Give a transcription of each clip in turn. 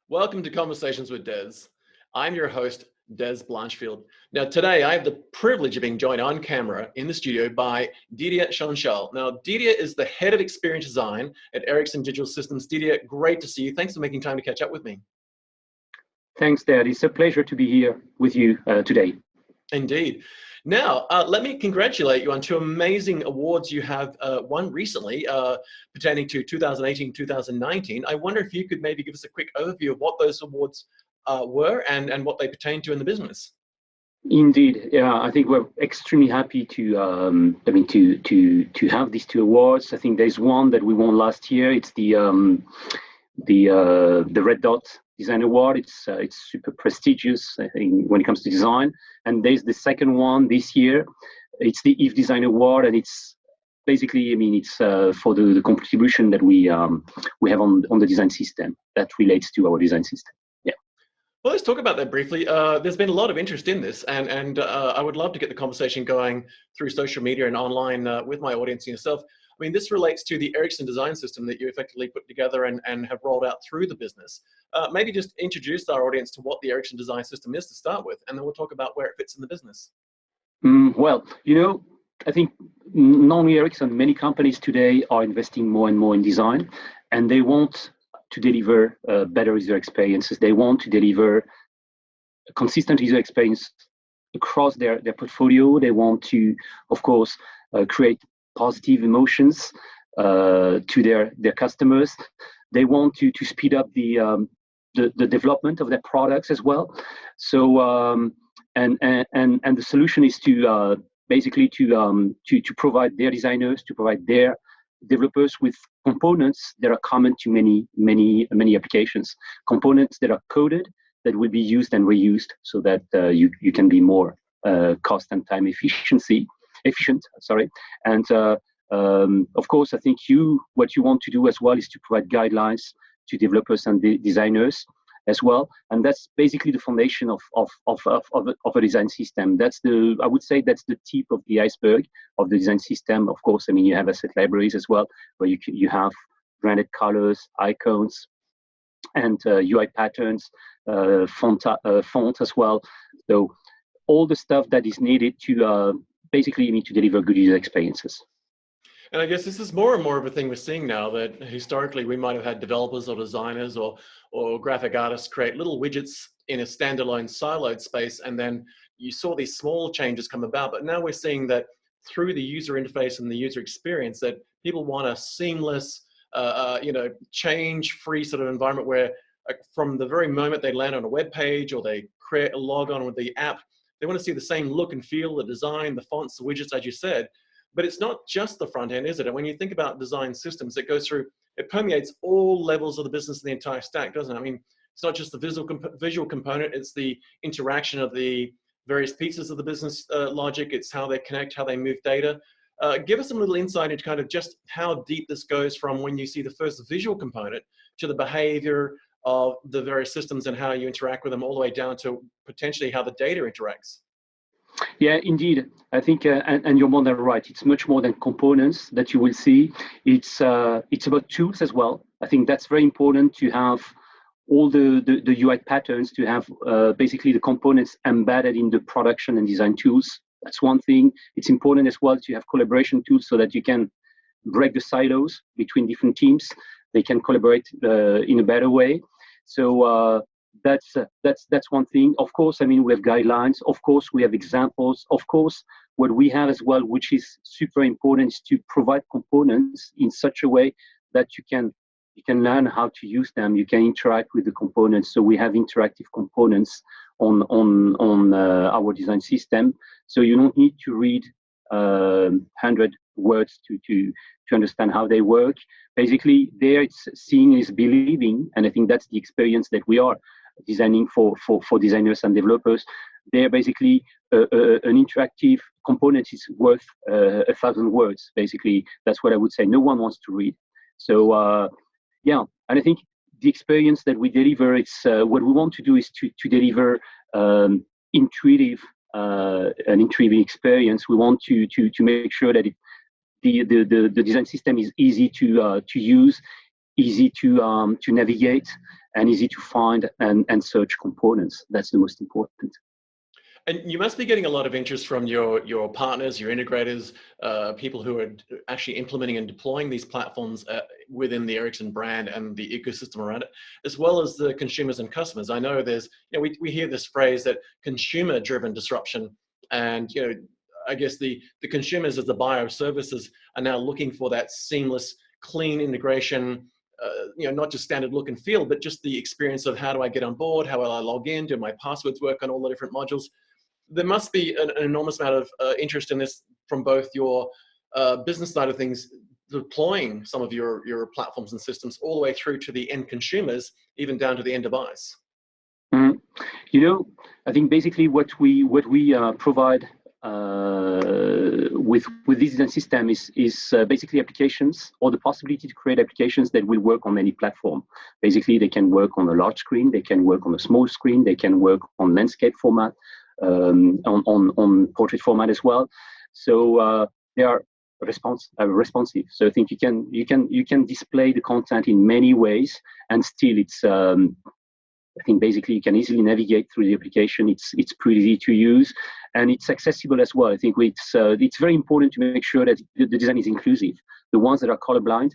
Welcome to Conversations with Des. I'm your host, Des Blanchfield. Now today I have the privilege of being joined on camera in the studio by Didier Chincholle. Now Didier is the head of experience design at Ericsson Digital Systems. Didier, great to see you. Thanks for making time to catch up with me. Thanks, Dad. It's a pleasure to be here with you today. Indeed. Now, let me congratulate you on two amazing awards you have won recently pertaining to 2018-2019. I wonder if you could maybe give us a quick overview of what those awards were and what they pertain to in the business. Indeed, yeah. I think we're extremely happy to to have these two awards. I think there's one that we won last year. It's the Red Dot Design Award. It's super prestigious, I think, when it comes to design. And there's the second one this year. It's the EVE Design Award, and it's basically, it's for the contribution that we have on the design system that relates to our design system. Yeah. Well, let's talk about that briefly. There's been a lot of interest in this, and I would love to get the conversation going through social media and online with my audience and yourself. I mean, this relates to the Ericsson Design System that you effectively put together and have rolled out through the business. Maybe just introduce our audience to what the Ericsson Design System is to start with, and then we'll talk about where it fits in the business. Well, I think not only Ericsson, many companies today are investing more and more in design, and they want to deliver better user experiences. They want to deliver a consistent user experience across their portfolio. They want to, of course, create positive emotions to their customers. They want to speed up the development of their products as well. So and the solution is to basically to provide their designers, to provide their developers with components that are common to many applications. Components that are coded, that will be used and reused, so that you can be more cost and time efficient. And of course, I think what you want to do as well is to provide guidelines to developers and designers as well, and that's basically the foundation of a design system. I would say that's the tip of the iceberg of the design system. Of course, you have asset libraries as well, where you have branded colors, icons, and UI patterns, font as well. So all the stuff that is needed to basically to deliver good user experiences. And I guess this is more and more of a thing we're seeing now, that historically we might have had developers or designers or graphic artists create little widgets in a standalone siloed space, and then you saw these small changes come about. But now we're seeing that through the user interface and the user experience, that people want a seamless, change-free sort of environment where from the very moment they land on a web page or they create a log on with the app, they want to see the same look and feel, the design, the fonts, the widgets, as you said. But it's not just the front end, is it? And when you think about design systems, it permeates all levels of the business and the entire stack, doesn't it? It's not just the visual component, it's the interaction of the various pieces of the business logic, it's how they connect, how they move data. Give us a little insight into kind of just how deep this goes from when you see the first visual component to the behavior of the various systems and how you interact with them, all the way down to potentially how the data interacts. Yeah, indeed. I think, and you're more than right. It's much more than components that you will see. It's about tools as well. I think that's very important to have all the UI patterns, to have basically the components embedded in the production and design tools. That's one thing. It's important as well to have collaboration tools so that you can break the silos between different teams. They can collaborate in a better way. So that's one thing. Of course, we have guidelines. Of course, we have examples. Of course, what we have as well, which is super important, is to provide components in such a way that you can learn how to use them. You can interact with the components. So we have interactive components on our design system. So you don't need to read 100 words to understand how they work. Basically, there it's seeing is believing, and I think that's the experience that we are designing for designers and developers. They're basically an interactive component is worth 1,000 words. Basically, that's what I would say. No one wants to read. So yeah, and I think the experience that we deliver, it's what we want to do is to deliver intuitive experience. We want to make sure that the design system is easy to use, easy to navigate, and easy to find and search components. That's the most important. And you must be getting a lot of interest from your partners, your integrators, people who are actually implementing and deploying these platforms within the Ericsson brand and the ecosystem around it, as well as the consumers and customers. I know there's, we hear this phrase that consumer-driven disruption, and I guess the consumers as the buyer of services are now looking for that seamless, clean integration. Not just standard look and feel, but just the experience of how do I get on board, how will I log in, do my passwords work on all the different modules. There must be an enormous amount of interest in this from both your business side of things, deploying some of your platforms and systems all the way through to the end consumers, even down to the end device. Mm. I think basically what we provide with this design system is basically applications, or the possibility to create applications that will work on any platform. Basically, they can work on a large screen, they can work on a small screen, they can work on landscape format, on portrait format as well. So they are responsive. So I think you can display the content in many ways, and still it's I think basically you can easily navigate through the application. It's pretty easy to use, and it's accessible as well. I think it's very important to make sure that the design is inclusive. The ones that are colorblind,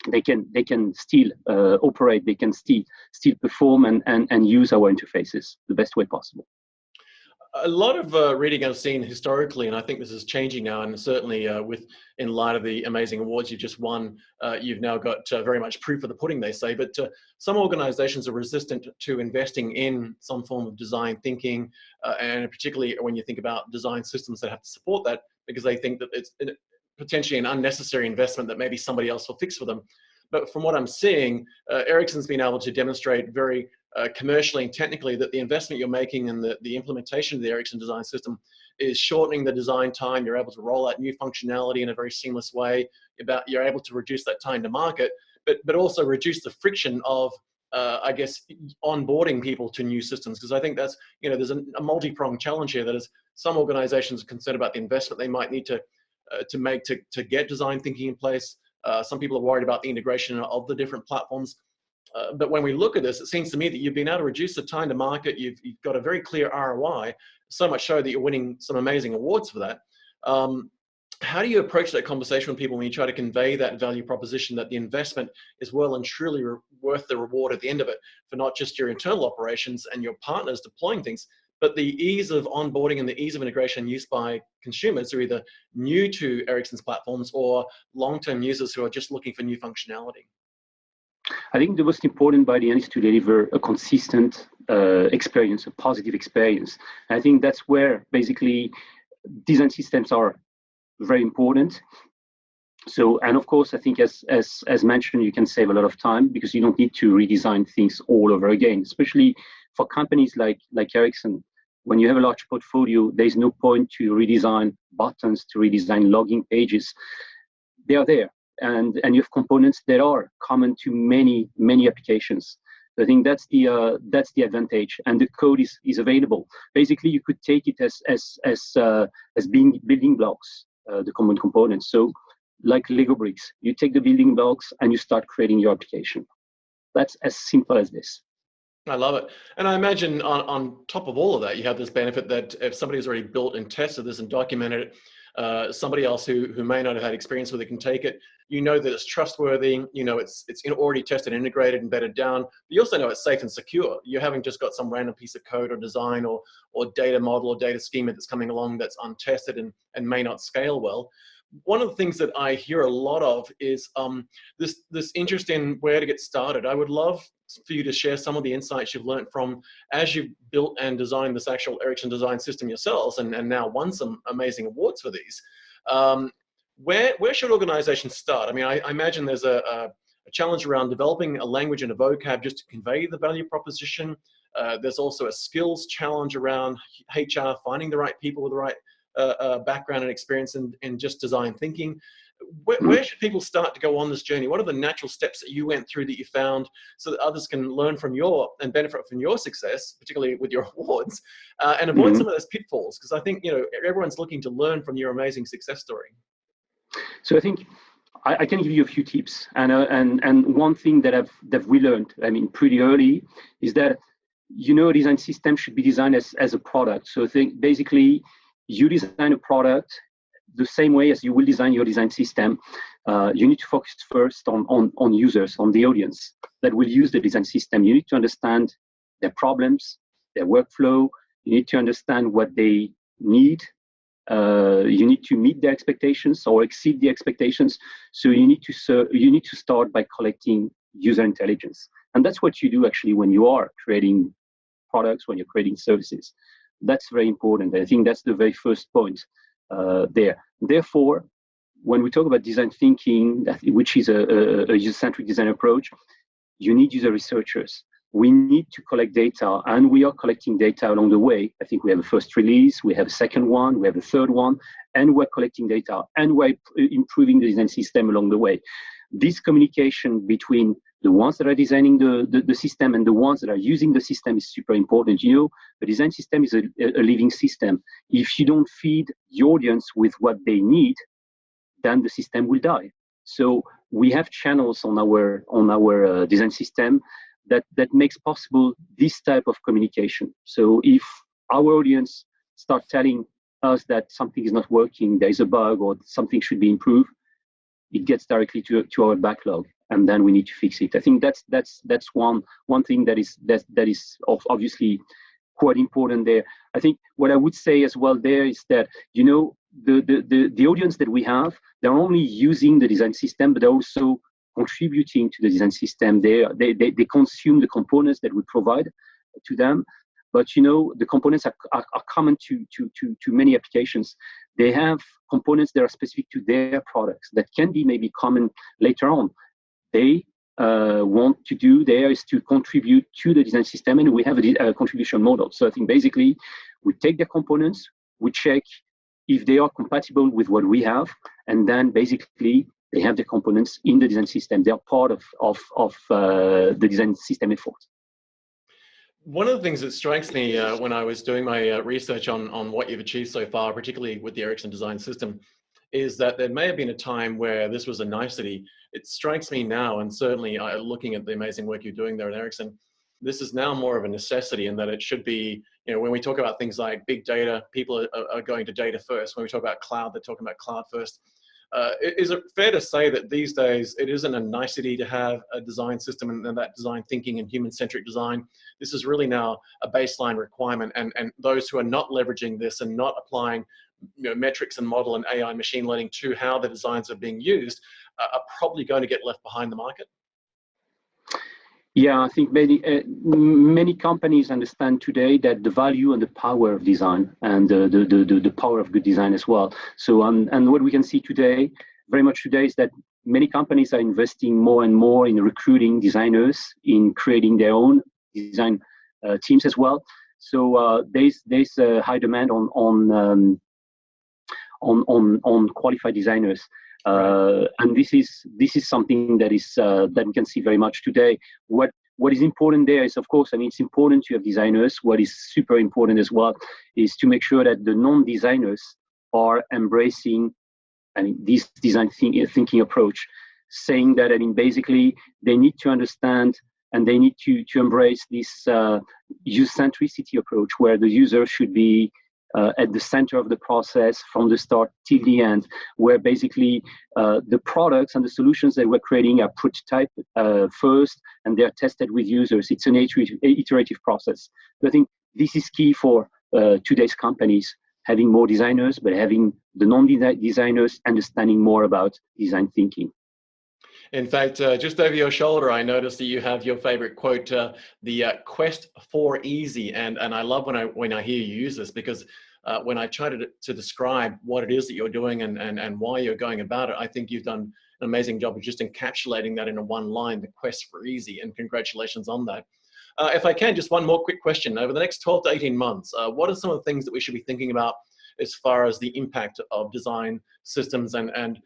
they can still operate, they can still perform and use our interfaces the best way possible. A lot of reading I've seen historically, and I think this is changing now, and certainly in light of the amazing awards you just won, you've now got very much proof of the pudding, they say, but some organizations are resistant to investing in some form of design thinking, and particularly when you think about design systems that have to support that, because they think that it's potentially an unnecessary investment that maybe somebody else will fix for them. But from what I'm seeing, Ericsson's been able to demonstrate very commercially and technically that the investment you're making in the implementation of the Ericsson Design System is shortening the design time. You're able to roll out new functionality in a very seamless way. You're able to reduce that time to market, but also reduce the friction of, I guess, onboarding people to new systems. Because I think that's, there's a multi-pronged challenge here. That is, some organizations are concerned about the investment they might need to make to get design thinking in place. Some people are worried about the integration of the different platforms. But when we look at this, it seems to me that you've been able to reduce the time to market. You've got a very clear ROI, so much so that you're winning some amazing awards for that. How do you approach that conversation with people when you try to convey that value proposition, that the investment is well and truly worth the reward at the end of it, for not just your internal operations and your partners deploying things, but the ease of onboarding and the ease of integration used by consumers who are either new to Ericsson's platforms or long-term users who are just looking for new functionality? I think the most important by the end is to deliver a consistent experience, a positive experience. And I think that's where basically design systems are very important. So, and of course, I think as mentioned, you can save a lot of time because you don't need to redesign things all over again, especially for companies like Ericsson. When you have a large portfolio, there's no point to redesign buttons, to redesign login pages. They are there. And you have components that are common to many applications. So I think that's the advantage, and the code is available. Basically, you could take it as being building blocks, the common components. So, like Lego bricks, you take the building blocks and you start creating your application. That's as simple as this. I love it. And I imagine on top of all of that, you have this benefit that if somebody has already built and tested this and documented it, somebody else who may not have had experience with it can take it. You know that it's trustworthy. You know it's already tested, integrated, and bedded down. But you also know it's safe and secure. You haven't just got some random piece of code or design or data model or data schema that's coming along that's untested and may not scale well. One of the things that I hear a lot of is this interest in where to get started. I would love for you to share some of the insights you've learned from as you've built and designed this actual Ericsson Design System yourselves and now won some amazing awards for these. Where should organizations start? I mean, I imagine there's a challenge around developing a language and a vocab just to convey the value proposition. There's also a skills challenge around HR, finding the right people with the right background and experience in just design thinking. Where should people start to go on this journey? What are the natural steps that you went through that you found so that others can learn from and benefit from your success, particularly with your awards, and avoid some of those pitfalls? Because I think everyone's looking to learn from your amazing success story. So I think I can give you a few tips, and one thing that we learned, I mean, pretty early, is that a design system should be designed as a product. So basically, you design a product the same way as you will design your design system. You need to focus first on users, on the audience that will use the design system. You need to understand their problems, their workflow. You need to understand what they need. You need to meet their expectations or exceed the expectations. So you need to start by collecting user intelligence, and that's what you do actually when you are creating products, when you're creating services. That's very important. I think that's the very first point there. Therefore, when we talk about design thinking, which is a user-centric design approach, you need user researchers. We need to collect data, and we are collecting data along the way. I think we have a first release, we have a second one, we have a third one, and we're collecting data, and we're improving the design system along the way. This communication between the ones that are designing the system and the ones that are using the system is super important. The design system is a living system. If you don't feed the audience with what they need, then the system will die. So we have channels on our design system that makes possible this type of communication. So if our audience start telling us that something is not working, there is a bug, or something should be improved, it gets directly to our backlog, and then we need to fix it. I think that's one thing that is obviously quite important there. I think what I would say as well there is that the audience that we have, they're only using the design system, but they're also contributing to the design system. They consume the components that we provide to them. But the components are common to many applications. They have components that are specific to their products that can be maybe common later on. They want to do there is to contribute to the design system, and we have a contribution model. So I think basically we take the components, we check if they are compatible with what we have, and then basically they have the components in the design system. They are part of the design system effort. One of the things that strikes me when I was doing my research on what you've achieved so far, particularly with the Ericsson Design System, is that there may have been a time where this was a nicety. It strikes me now, and certainly looking at the amazing work you're doing there at Ericsson, this is now more of a necessity, in that it should be, when we talk about things like big data, people are going to data first. When we talk about cloud, they're talking about cloud first. Is it fair to say that these days it isn't a nicety to have a design system and that design thinking and human-centric design? This is really now a baseline requirement, and those who are not leveraging this and not applying metrics and model and AI machine learning to how the designs are being used are probably going to get left behind the market? Yeah, I think many companies understand today that the value and the power of design, and the power of good design as well. So and what we can see today, very much today, is that many companies are investing more and more in recruiting designers, in creating their own design teams as well. So there's a high demand on qualified designers. And this is something that we can see very much today. What is important there is, of course, I mean, it's important to have designers. What is super important as well is to make sure that the non-designers are embracing, I mean, this design thinking approach, saying that, I mean, basically they need to understand and they need to embrace this user-centricity approach, where the user should be at the center of the process from the start till the end, where basically the products and the solutions that we're creating are prototyped first, and they're tested with users. It's an iterative process. So I think this is key for today's companies, having more designers, but having the non-designers understanding more about design thinking. In fact, just over your shoulder, I noticed that you have your favorite quote, the quest for easy. And I love when I hear you use this, because when I try to describe what it is that you're doing and why you're going about it, I think you've done an amazing job of just encapsulating that in a one line, the quest for easy, and congratulations on that. If I can, just one more quick question. Over the next 12 to 18 months, what are some of the things that we should be thinking about as far as the impact of design systems and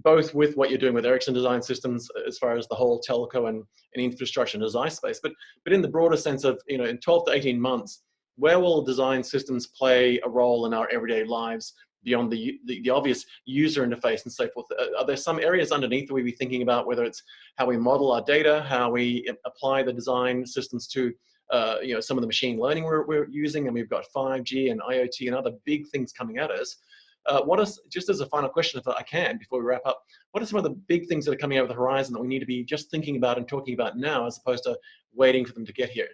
both with what you're doing with Ericsson Design Systems as far as the whole telco and infrastructure and design space, but in the broader sense of, in 12 to 18 months, where will design systems play a role in our everyday lives, beyond the obvious user interface and so forth? Are there some areas underneath that we be thinking about, whether it's how we model our data, how we apply the design systems to some of the machine learning we're using, and we've got 5G and IoT and other big things coming at us. Just as a final question, if I can, before we wrap up, what are some of the big things that are coming over the horizon that we need to be just thinking about and talking about now, as opposed to waiting for them to get here?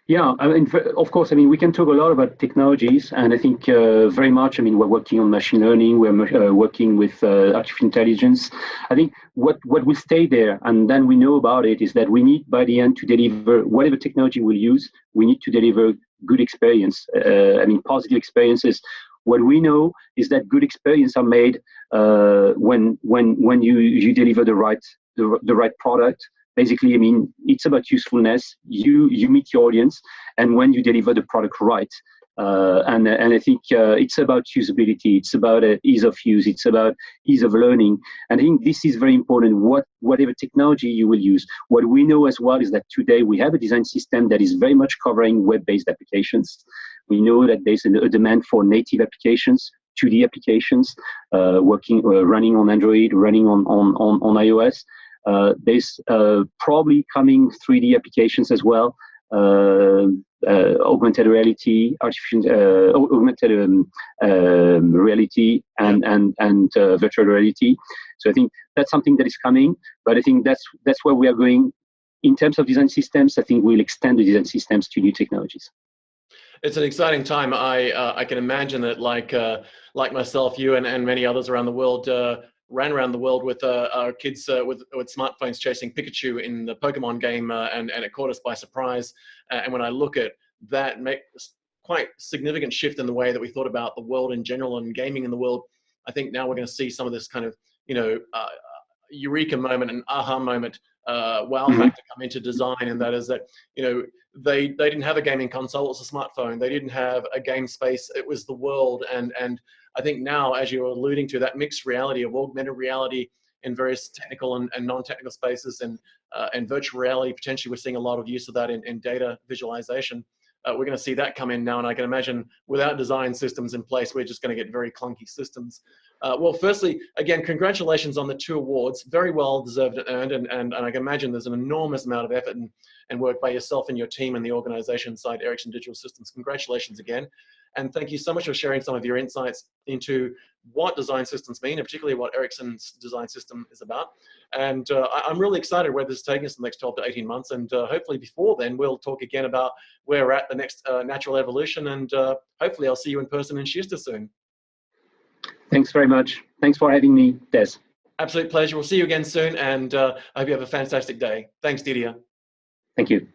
Yeah, I mean, of course, I mean, we can talk a lot about technologies, and I think very much, I mean, we're working on machine learning, we're working with artificial intelligence. I think what will stay there, and then we know about it, is that we need, by the end, to deliver whatever technology we'll use, we need to deliver good experience, I mean, positive experiences. What we know is that good experiences are made when you deliver the right product. Basically, I mean, it's about usefulness. You meet your audience, and when you deliver the product right, and I think it's about usability. It's about ease of use. It's about ease of learning. And I think this is very important. Whatever technology you will use, what we know as well is that today we have a design system that is very much covering web-based applications. We know that there's a demand for native applications, 2D applications, running on Android, running on iOS. There's probably coming 3D applications as well, augmented reality, augmented reality, and virtual reality. So I think that's something that is coming, but I think that's where we are going. In terms of design systems, I think we'll extend the design systems to new technologies. It's an exciting time. I can imagine that, like myself, you and many others around the world ran around the world with our kids with smartphones chasing Pikachu in the Pokemon game, and it caught us by surprise. And when I look at that, quite significant shift in the way that we thought about the world in general and gaming in the world, I think now we're going to see some of this kind of eureka moment and aha moment, wow factor come into design, and that is that they didn't have a gaming console, it was a smartphone. They didn't have a game space, it was the world. And I think now, as you're alluding to, that mixed reality of augmented reality in various technical and non-technical spaces, and virtual reality, potentially we're seeing a lot of use of that in data visualization. We're going to see that come in now, and I can imagine without design systems in place, we're just going to get very clunky systems. Well, firstly, again, congratulations on the 2 awards, very well deserved and earned, and I can imagine there's an enormous amount of effort and work by yourself and your team and the organization side, Ericsson Digital Systems. Congratulations again. And thank you so much for sharing some of your insights into what design systems mean, and particularly what Ericsson's design system is about. And I'm really excited where this is taking us in the next 12 to 18 months. And hopefully before then, we'll talk again about where we're at, the next natural evolution. And hopefully I'll see you in person in Schuster soon. Thanks very much. Thanks for having me, Des. Absolute pleasure. We'll see you again soon. And I hope you have a fantastic day. Thanks, Didier. Thank you.